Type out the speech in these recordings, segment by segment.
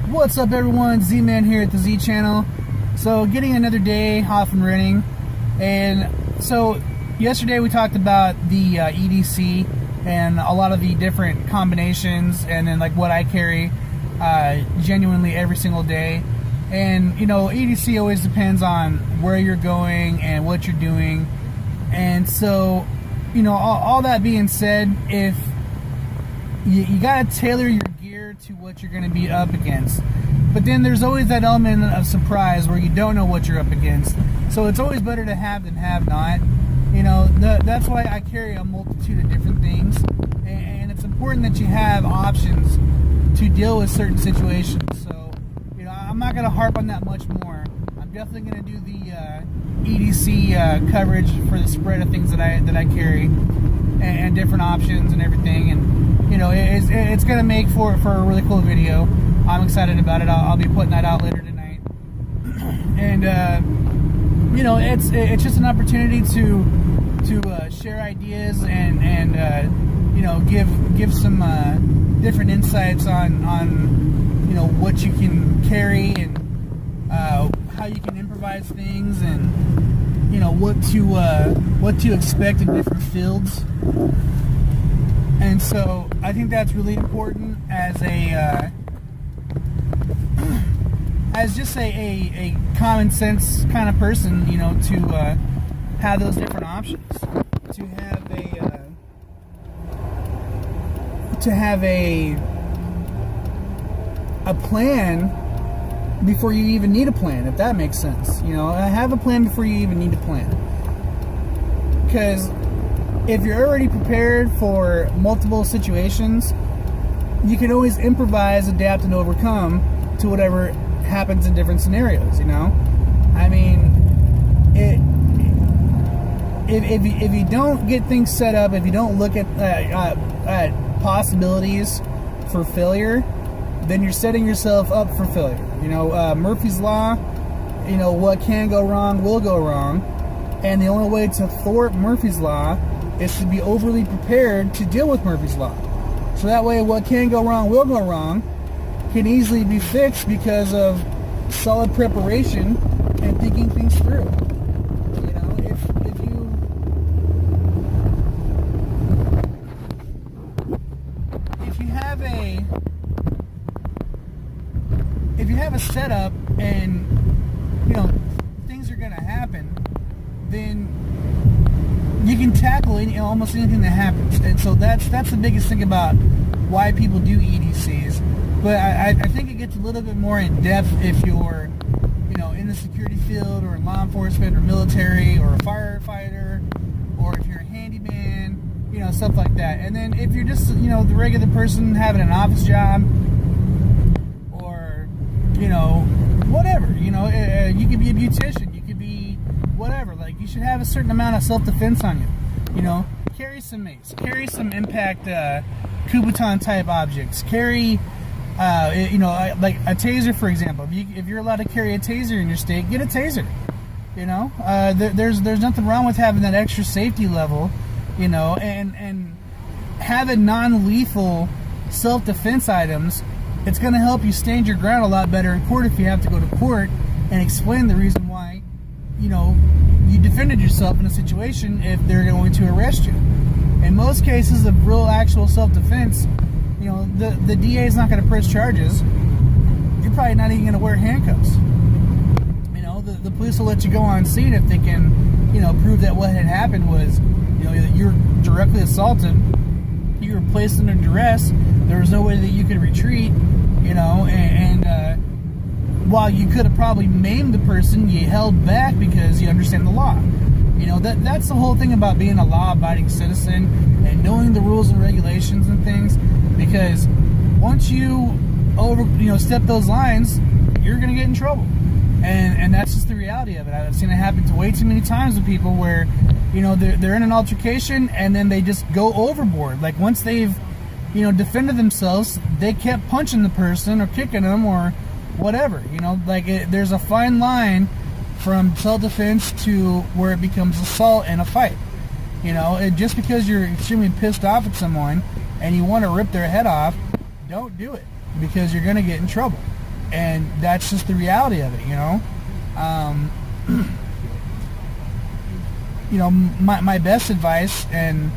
What's up, everyone? Z-Man here at the Z channel. So getting another day off and running, and so yesterday we talked about the EDC and a lot of the different combinations, and then like what I carry genuinely every single day. And you know, EDC always depends on where you're going and what you're doing. And so, you know, all that being said, if you gotta tailor your gear to what you're gonna be up against. But then there's always that element of surprise where you don't know what you're up against. So it's always better to have than have not. You know, that's why I carry a multitude of different things. And it's important that you have options to deal with certain situations. So, you know, I'm not gonna harp on that much more. I'm definitely gonna do the EDC coverage for the spread of things that I carry, and different options and everything. And you know, it's gonna make for a really cool video. I'm excited about it. I'll be putting that out later tonight. And you know, it's just an opportunity to share ideas and you know, give some different insights on you know, what you can carry and how you can improvise things, and you know, what to expect in different fields. And so I think that's really important as just a common sense kind of person, you know, to have those different options, to have a plan before you even need a plan, if that makes sense. You know, have a plan before you even need a plan, because if you're already prepared for multiple situations, you can always improvise, adapt, and overcome to whatever happens in different scenarios. You know, I mean, if you don't get things set up, if you don't look at possibilities for failure, then you're setting yourself up for failure. You know, Murphy's Law, you know, what can go wrong will go wrong, and the only way to thwart Murphy's Law is to be overly prepared to deal with Murphy's Law. So that way, what can go wrong will go wrong, can easily be fixed because of solid preparation and thinking things through. You know, if you have a setup and you know things are gonna happen, then you can tackle almost anything that happens. And so that's the biggest thing about why people do EDCs. But I think it gets a little bit more in depth if you're, you know, in the security field, or in law enforcement, or military, or a firefighter, or if you're a handyman, you know, stuff like that. And then if you're just, you know, the regular person having an office job, or, you know, whatever, you know, you could be a beautician, you could be whatever. Like, you should have a certain amount of self-defense on you. You know, carry some mace, carry some impact Kubotan type objects, carry you know, like a taser, for example. If you're allowed to carry a taser in your state, get a taser. You know, there's nothing wrong with having that extra safety level. You know, and having non-lethal self-defense items, it's going to help you stand your ground a lot better in court if you have to go to court and explain the reason why, you know, you defended yourself in a situation if they're going to arrest you. In most cases of real actual self-defense, you know, the DA is not going to press charges. You're probably not even going to wear handcuffs. You know, the police will let you go on scene if they can, you know, prove that what had happened was, you know, that you're directly assaulted, you were placed under duress, there was no way that you could retreat, you know, and while you could have probably maimed the person, you held back because you understand the law. You know, that's the whole thing about being a law-abiding citizen and knowing the rules and regulations and things. Because once you step those lines, you're gonna get in trouble, and that's just the reality of it. I've seen it happen to way too many times with people where, you know, they're in an altercation and then they just go overboard. Like, once they've, you know, defended themselves, they kept punching the person or kicking them or whatever. You know, like, there's a fine line from self-defense to where it becomes assault and a fight. You know, just because you're extremely pissed off at someone and you want to rip their head off, don't do it, because you're going to get in trouble. And that's just the reality of it, you know. You know, my best advice, and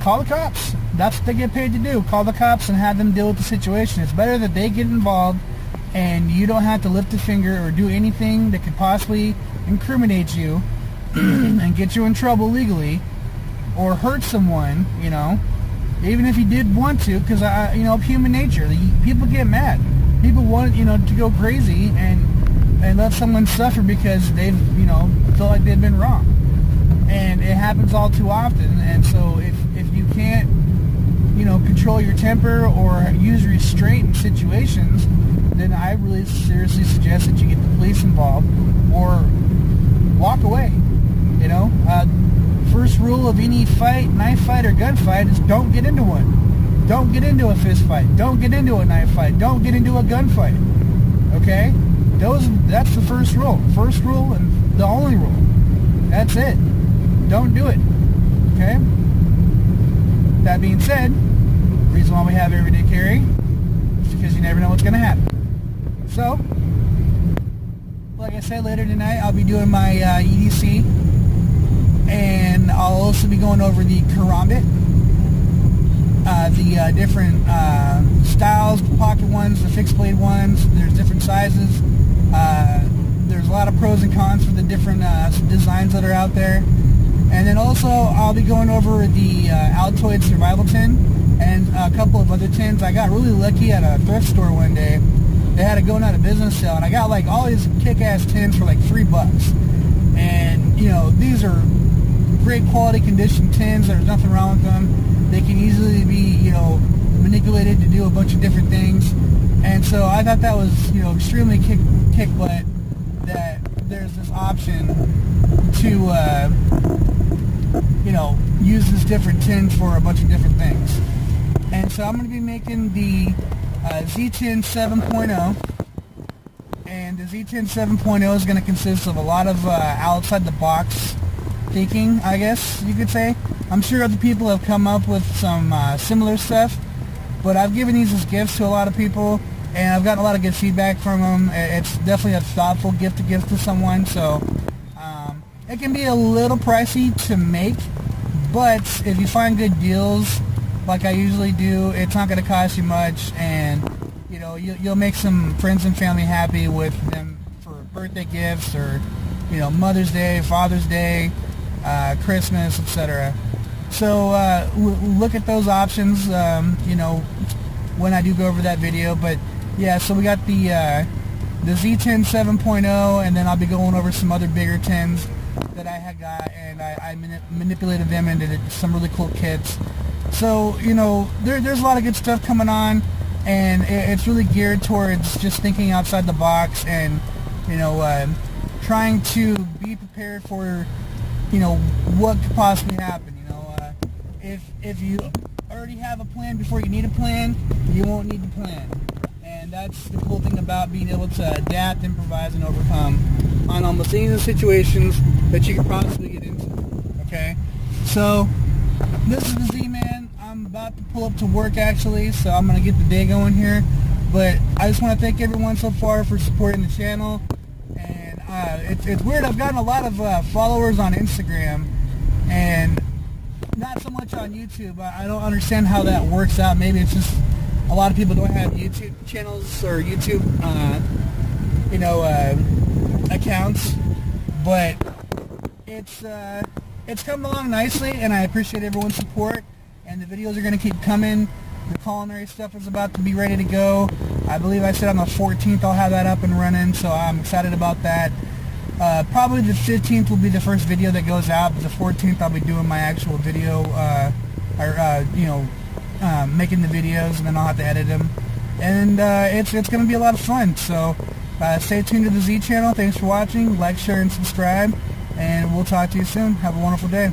call the cops. That's what they get paid to do. Call the cops and have them deal with the situation. It's better that they get involved and you don't have to lift a finger or do anything that could possibly incriminate you and get you in trouble legally or hurt someone, you know, even if you did want to, because, you know, human nature. People get mad. People want, you know, to go crazy and let someone suffer because they've, you know, feel like they've been wrong. And it happens all too often. And so if you can't, you know, control your temper or use restraint in situations, then I really seriously suggest that you get the police involved or walk away. You know, first rule of any fight, knife fight or gun fight, is don't get into one. Don't get into a fist fight. Don't get into a knife fight. Don't get into a gun fight. Okay? That's the first rule. First rule and the only rule. That's it. Don't do it. Okay? That being said, the reason why we have everyday carry is because you never know what's going to happen. So, like I said, later tonight I'll be doing my EDC, and I'll also be going over the Karambit, the different styles, the pocket ones, the fixed blade ones. There's different sizes. There's a lot of pros and cons for the different designs that are out there. And then also I'll be going over the Altoid Survival tin and a couple of other tins. I got really lucky at a thrift store one day. They had a going out of business sale, and I got like all these kick-ass tins for like $3. And you know, these are great quality condition tins. There's nothing wrong with them. They can easily be, you know, manipulated to do a bunch of different things. And so I thought that was, you know, extremely kick butt that there's this option to, you know, use this different tins for a bunch of different things. And so I'm going to be making the Z10 7.0, and the Z10 7.0 is going to consist of a lot of outside the box thinking, I guess you could say. I'm sure other people have come up with some similar stuff, but I've given these as gifts to a lot of people, and I've gotten a lot of good feedback from them. It's definitely a thoughtful gift to give to someone, so it can be a little pricey to make, but if you find good deals, like I usually do, it's not going to cost you much, and you know, you'll make some friends and family happy with them for birthday gifts, or you know, Mother's Day, Father's Day, Christmas, etc. So look at those options, you know, when I do go over that video. But yeah, so we got the Z10 7.0, and then I'll be going over some other bigger tins that I had got, and I manipulated them into some really cool kits. So, you know, there's a lot of good stuff coming on, and it's really geared towards just thinking outside the box and, you know, trying to be prepared for, you know, what could possibly happen. You know, if you already have a plan before you need a plan, you won't need to plan. And that's the cool thing about being able to adapt, improvise, and overcome on almost any of the situations that you could possibly get into. Okay? So, this is the Z-Man. I'm about to pull up to work, actually, so I'm going to get the day going here. But I just want to thank everyone so far for supporting the channel. And it's weird, I've gotten a lot of followers on Instagram, and not so much on YouTube. I don't understand how that works out. Maybe it's just a lot of people don't have YouTube channels or YouTube, you know, accounts. But it's coming along nicely, and I appreciate everyone's support. And the videos are going to keep coming. The culinary stuff is about to be ready to go. I believe I said on the 14th I'll have that up and running, so I'm excited about that. Probably the 15th will be the first video that goes out, but the 14th I'll be doing my actual video, you know, making the videos, and then I'll have to edit them. And it's going to be a lot of fun, so stay tuned to the Z channel. Thanks for watching. Like, share, and subscribe, and we'll talk to you soon. Have a wonderful day.